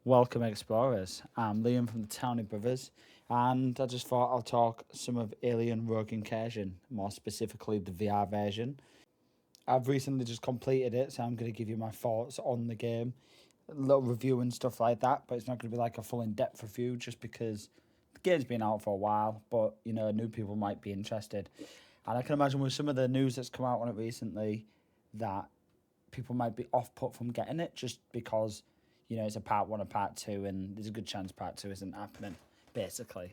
Welcome explorers, I'm Liam from the Townie Brothers, and I just thought I'll talk some of Alien Rogue Incursion, more specifically the VR version. I've recently just completed it, so I'm going to give you my thoughts on the game, a little review and stuff like that, but it's not going to be like a full in-depth review just because the game's been out for a while, but you know, new people might be interested. And I can imagine with some of the news that's come out on it recently that people might be off-put from getting it just because you know, it's a part 1 or part 2, and there's a good chance part 2 isn't happening, basically.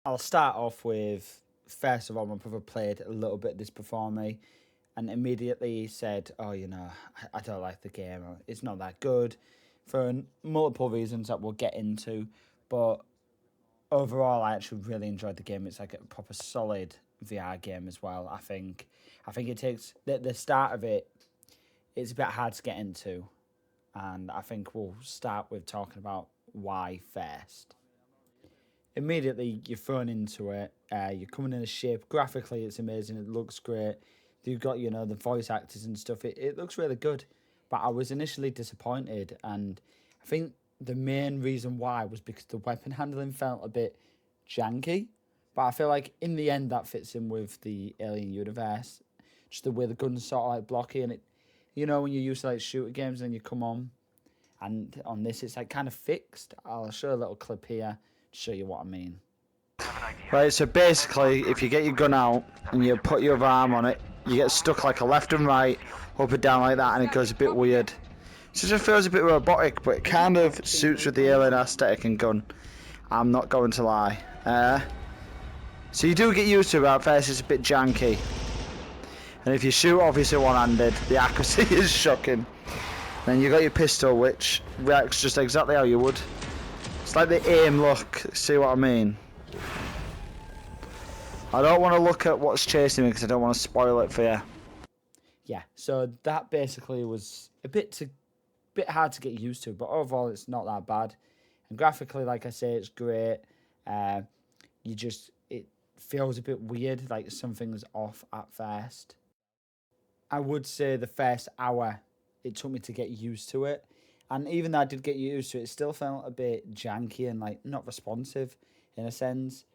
I'll start off with, first of all, my brother played a little bit of this before me, and immediately said, oh, you know, I don't like the game, or it's not that good, for multiple reasons that we'll get into, but overall, I actually really enjoyed the game. It's like a proper solid VR game as well, I think. I think it takes, the start of it, it's a bit hard to get into, and I think we'll start with talking about why first. Immediately, you're thrown into it. You're coming in a ship. Graphically, it's amazing. It looks great. You've got, you know, the voice actors and stuff. It looks really good. But I was initially disappointed, and I think the main reason why was because the weapon handling felt a bit janky. But I feel like in the end, that fits in with the Alien universe. Just the way the gun's sort of like blocky, and it, you know, when you're used to like shooter games and you come on, and on this it's like kind of fixed. I'll show a little clip here to show you what I mean. Right, so basically, if you get your gun out and you put your arm on it, you get stuck like a left and right, up and down like that, and it goes a bit weird. So it just feels a bit robotic, but it kind of suits with the alien aesthetic and gun. I'm not going to lie. So you do get used to it, but at first it's a bit janky. And if you shoot obviously one-handed, the accuracy is shocking. Then you got your pistol, which reacts just exactly how you would. It's like the aim look, see what I mean? I don't want to look at what's chasing me because I don't want to spoil it for you. Yeah, so that basically was a bit hard to get used to, but overall it's not that bad. And graphically, like I say, it's great. It feels a bit weird, like something's off at first. I would say the first hour, it took me to get used to it. And even though I did get used to it, it still felt a bit janky and like not responsive in a sense.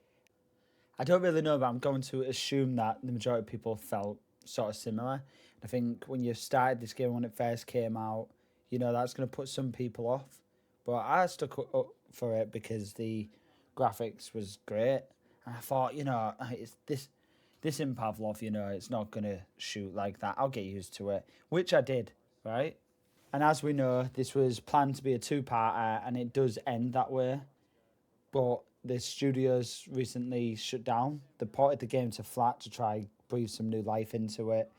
I don't really know, but I'm going to assume that the majority of people felt sort of similar. I think when you started this game, when it first came out, you know, that's going to put some people off. But I stuck up for it because the graphics was great. And I thought, you know, it's this in Pavlov, you know, it's not going to shoot like that. I'll get used to it, which I did, right? And as we know, this was planned to be a 2-parter, and it does end that way. But the studios recently shut down. They ported the game to flat to try breathe some new life into it,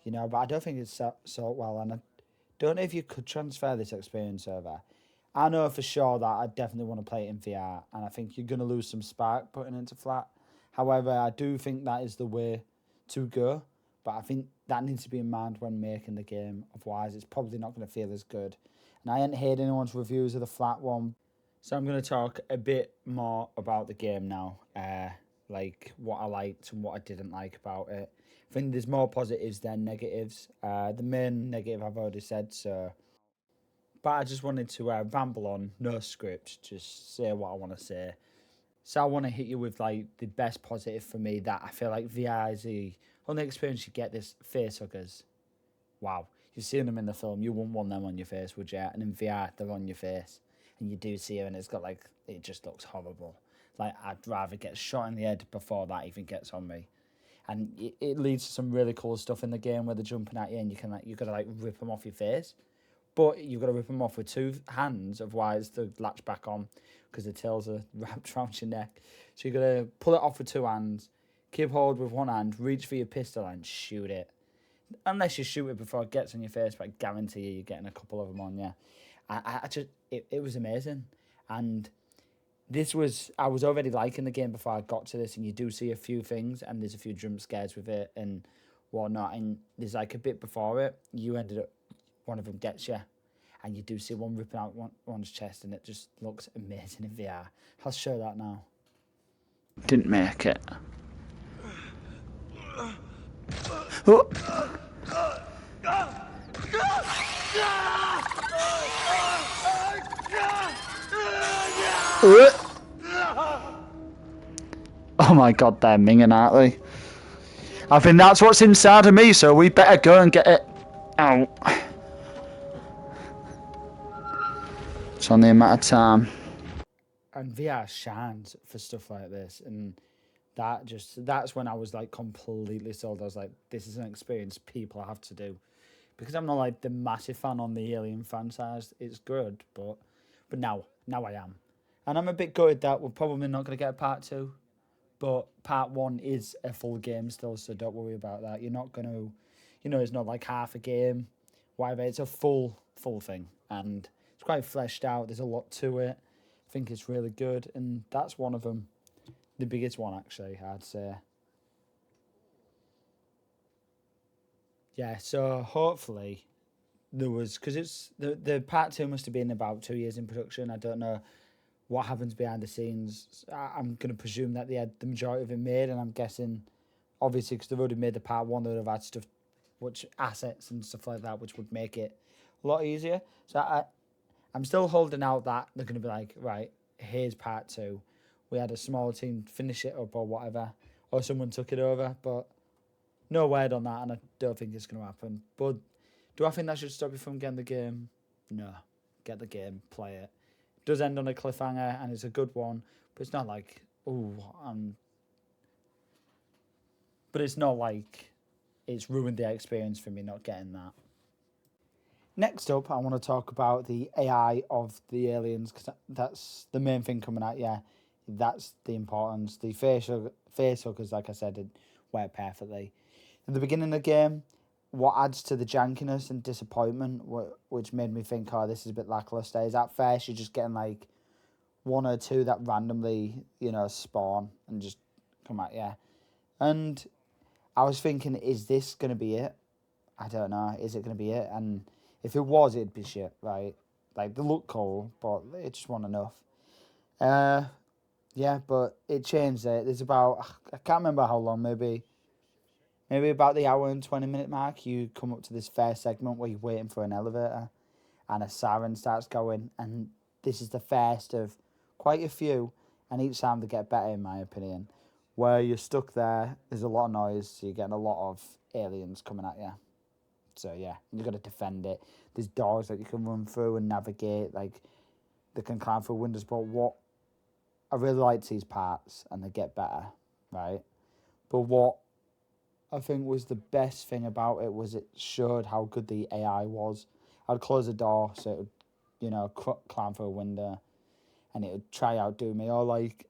you know, but I don't think it's so well, and I don't know if you could transfer this experience over. I know for sure that I definitely want to play it in VR, and I think you're going to lose some spark putting it into flat. However, I do think that is the way to go, but I think that needs to be in mind when making the game. Otherwise, it's probably not going to feel as good. And I ain't heard anyone's reviews of the flat one, so I'm going to talk a bit more about the game now, like what I liked and what I didn't like about it. I think there's more positives than negatives. The main negative I've already said, so... But I just wanted to ramble on, no script, just say what I want to say. So I want to hit you with like the best positive for me that I feel like VR is the only experience you get. This face huggers. Wow, you've seen them in the film. You wouldn't want them on your face, would you? And in VR, they're on your face, and you do see them, and it's got like, it just looks horrible. Like I'd rather get shot in the head before that even gets on me. And it leads to some really cool stuff in the game where they're jumping at you, and you gotta like rip them off your face. But you've got to rip them off with 2 hands, otherwise they latch back on because the tails are wrapped around your neck. So you've got to pull it off with 2 hands, keep hold with 1 hand, reach for your pistol and shoot it. Unless you shoot it before it gets on your face, but I guarantee you're getting a couple of them on you. It was amazing. And I was already liking the game before I got to this, and you do see a few things, and there's a few jump scares with it and whatnot. And there's like a bit before it, you ended up, one of them gets you, and you do see one ripping out one's chest, and it just looks amazing in VR. I'll show that now. Didn't make it. Oh. Oh my god, they're minging, aren't they? I think that's what's inside of me, so we better go and get it out. It's only a matter of time. And VR shines for stuff like this, and that's when I was like completely sold. I was like, this is an experience people have to do. Because I'm not like the massive fan on the Alien franchise. It's good, but now I am. And I'm a bit gutted that we're probably not going to get a part 2. But part 1 is a full game still, so don't worry about that. You're not going to, it's not like half a game, whatever. It's a full thing. And it's quite fleshed out. There's a lot to it. I think it's really good. And that's one of them. The biggest one, actually, I'd say. Yeah, so hopefully there was, because it's the part 2 must have been about 2 years in production. I don't know what happens behind the scenes. I'm going to presume that they had the majority of it made, and I'm guessing, obviously, because they've already made the part 1, they would have had stuff, which assets and stuff like that, which would make it a lot easier. So I'm still holding out that they're going to be like, right, here's part 2. We had a small team finish it up or whatever, or someone took it over, but no word on that, and I don't think it's going to happen. But do I think that should stop you from getting the game? No. Get the game, play it. It does end on a cliffhanger, and it's a good one, but it's not like, but it's not like it's ruined the experience for me not getting that. Next up, I want to talk about the AI of the aliens, because that's the main thing coming out, yeah. That's the importance. The face hookers, like I said, it work perfectly. At the beginning of the game, what adds to the jankiness and disappointment, which made me think, oh, this is a bit lackluster, is at first you're just getting like 1 or 2 that randomly, spawn and just come at you. And I was thinking, is this going to be it? I don't know. Is it going to be it? And if it was, it'd be shit, right? Like, they look cool, but it just wasn't enough. Yeah, but it changed it. There's about, I can't remember how long, maybe about the hour and 20-minute mark, you come up to this first segment where you're waiting for an elevator and a siren starts going, and this is the first of quite a few, and each time they get better, in my opinion, where you're stuck there, there's a lot of noise, so you're getting a lot of aliens coming at you. So yeah, you've got to defend it. There's doors that you can run through and navigate, like they can climb through windows, but what I really liked these parts, and they get better, right? But what I think was the best thing about it was it showed how good the AI was. I'd close the door so it would, climb through a window, and it would try outdo me. Or like,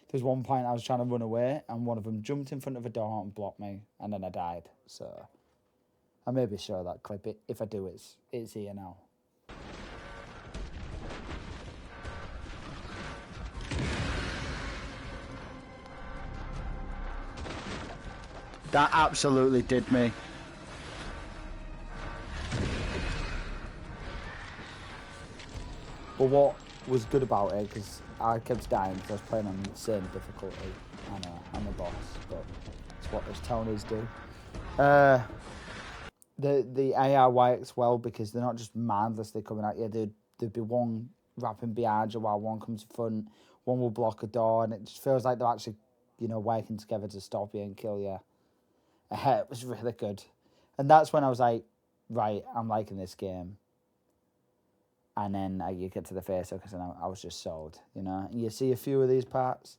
there's one point I was trying to run away, and one of them jumped in front of a door and blocked me, and then I died. So I maybe show that clip. If I do, it's here now. That absolutely did me. But what was good about it, because I kept dying because I was playing on the same difficulty. I know, I'm a boss, but it's what us Tonys do. The AI works well because they're not just mindlessly coming at you. There'd be one wrapping behind you while one comes in front. One will block a door, and it just feels like they're actually, working together to stop you and kill you. It was really good. And that's when I was like, right, I'm liking this game. And then you get to the face because I was just sold, And you see a few of these parts.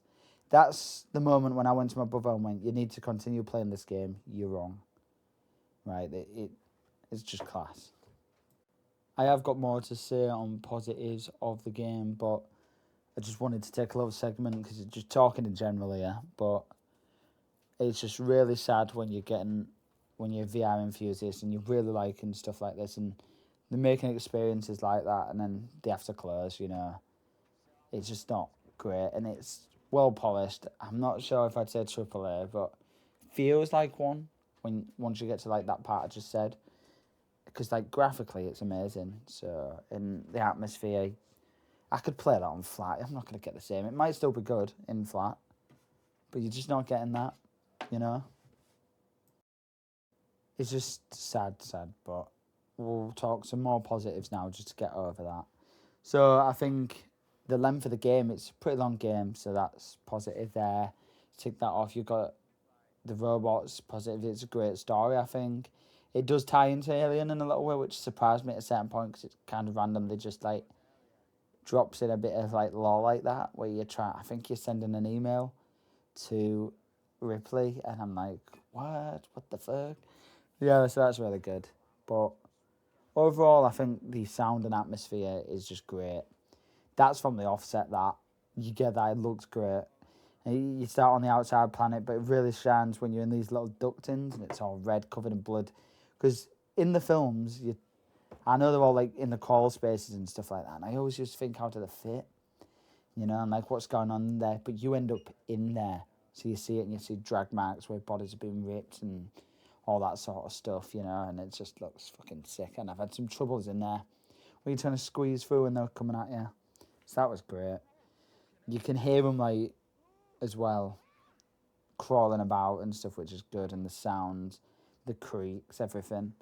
That's the moment when I went to my brother and went, you need to continue playing this game. You're wrong. Right? It's just class. I have got more to say on positives of the game, but I just wanted to take a little segment because it's just talking in general here. But it's just really sad when you're VR enthusiast and you really liking stuff like this, and they're making experiences like that, and then they have to close. It's just not great, and it's well polished. I'm not sure if I'd say AAA, but feels like one once you get to like that part I just said, because like graphically it's amazing. So in the atmosphere, I could play that on flat. I'm not going to get the same. It might still be good in flat, but you're just not getting that. It's just sad, but we'll talk some more positives now just to get over that. So I think the length of the game, it's a pretty long game, so that's positive there. Tick that off. You've got the robots, positive. It's a great story, I think. It does tie into Alien in a little way, which surprised me at a certain point because it's kind of randomly just like drops in a bit of like lore like that where you try. I think you're sending an email to Ripley, and I'm like, what? What the fuck? Yeah, so that's really good. But overall, I think the sound and atmosphere is just great. That's from the offset that you get that it looks great. And you start on the outside planet, but it really shines when you're in these little ductings and it's all red, covered in blood. Because in the films, I know they're all like in the crawl spaces and stuff like that, and I always just think how do they fit, and like what's going on in there. But you end up in there, so you see it and you see drag marks where bodies have been ripped and all that sort of stuff, and it just looks fucking sick. And I've had some troubles in there where you're trying to squeeze through and they're coming at you. So that was great. You can hear them like as well, crawling about and stuff, which is good, and the sounds, the creaks, everything.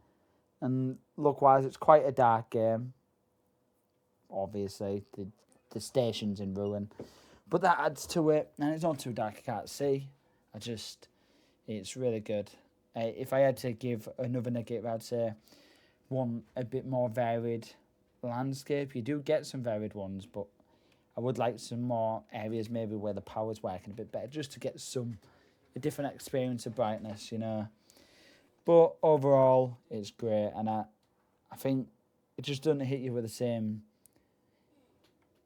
And look-wise, it's quite a dark game. Obviously, the station's in ruin, but that adds to it, and it's not too dark. I can't see. It's really good. If I had to give another negative, I'd say one a bit more varied landscape. You do get some varied ones, but I would like some more areas maybe where the power's working a bit better, just to get a different experience of brightness, But overall, it's great, and I think it just doesn't hit you with the same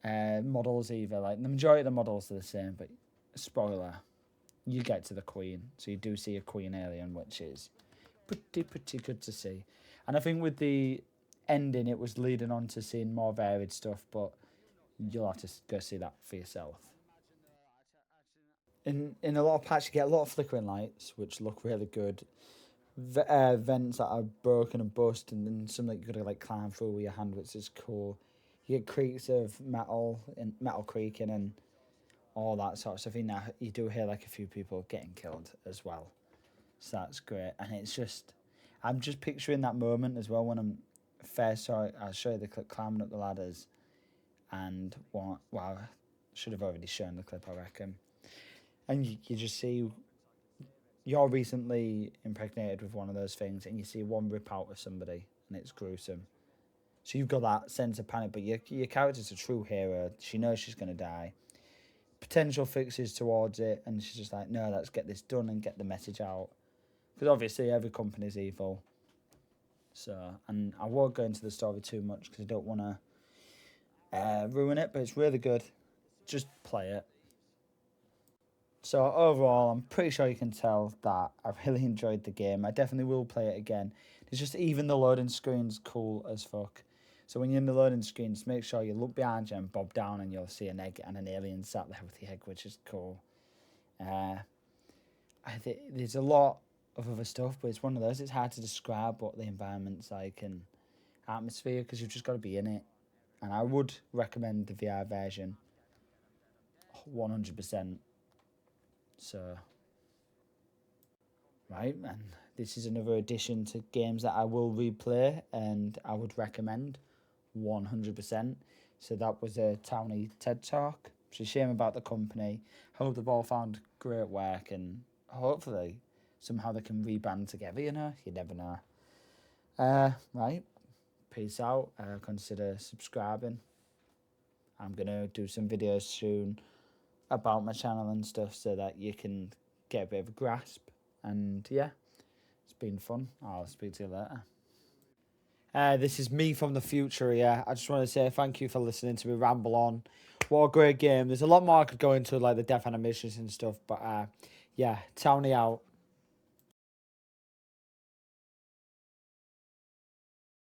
models either. Like the majority of the models are the same, but spoiler, you get to the Queen, so you do see a Queen alien, which is pretty good to see. And I think with the ending, it was leading on to seeing more varied stuff, but you'll have to go see that for yourself. In a lot of patches, you get a lot of flickering lights, which look really good. Vents that are broken and bust, and then some that you gotta like climb through with your hand, which is cool. You get creaks of metal and metal creaking and all that sort of stuff. You do hear like a few people getting killed as well, so that's great. And I'm just picturing that moment as well when I'm first saw it. I'll show you the clip climbing up the ladders, and wow, I should have already shown the clip, I reckon. And you just see you're recently impregnated with one of those things, and you see one rip out of somebody, and it's gruesome. So you've got that sense of panic, but your character's a true hero. She knows she's going to die. Potential fixes towards it, and she's just like, no, let's get this done and get the message out. Because obviously every company's evil. So, and I won't go into the story too much because I don't want to ruin it, but it's really good. Just play it. So overall, I'm pretty sure you can tell that I really enjoyed the game. I definitely will play it again. It's just even the loading screen's cool as fuck. So when you're in the loading screen, just make sure you look behind you and bob down and you'll see an egg and an alien sat there with the egg, which is cool. There's a lot of other stuff, but it's one of those. It's hard to describe what the environment's like and atmosphere because you've just got to be in it. And I would recommend the VR version 100%. So, right, and this is another addition to games that I will replay and I would recommend 100%. So that was a Townie TED Talk. It's a shame about the company. I hope they've all found great work and hopefully somehow they can reband together, you never know. Right, peace out. Consider subscribing. I'm going to do some videos soon about my channel and stuff so that you can get a bit of a grasp. And yeah, it's been fun. I'll speak to you later. This is me from the future here. I just want to say thank you for listening to me ramble on. What a great game. There's a lot more I could go into, like the death animations and stuff. But yeah, Townie out.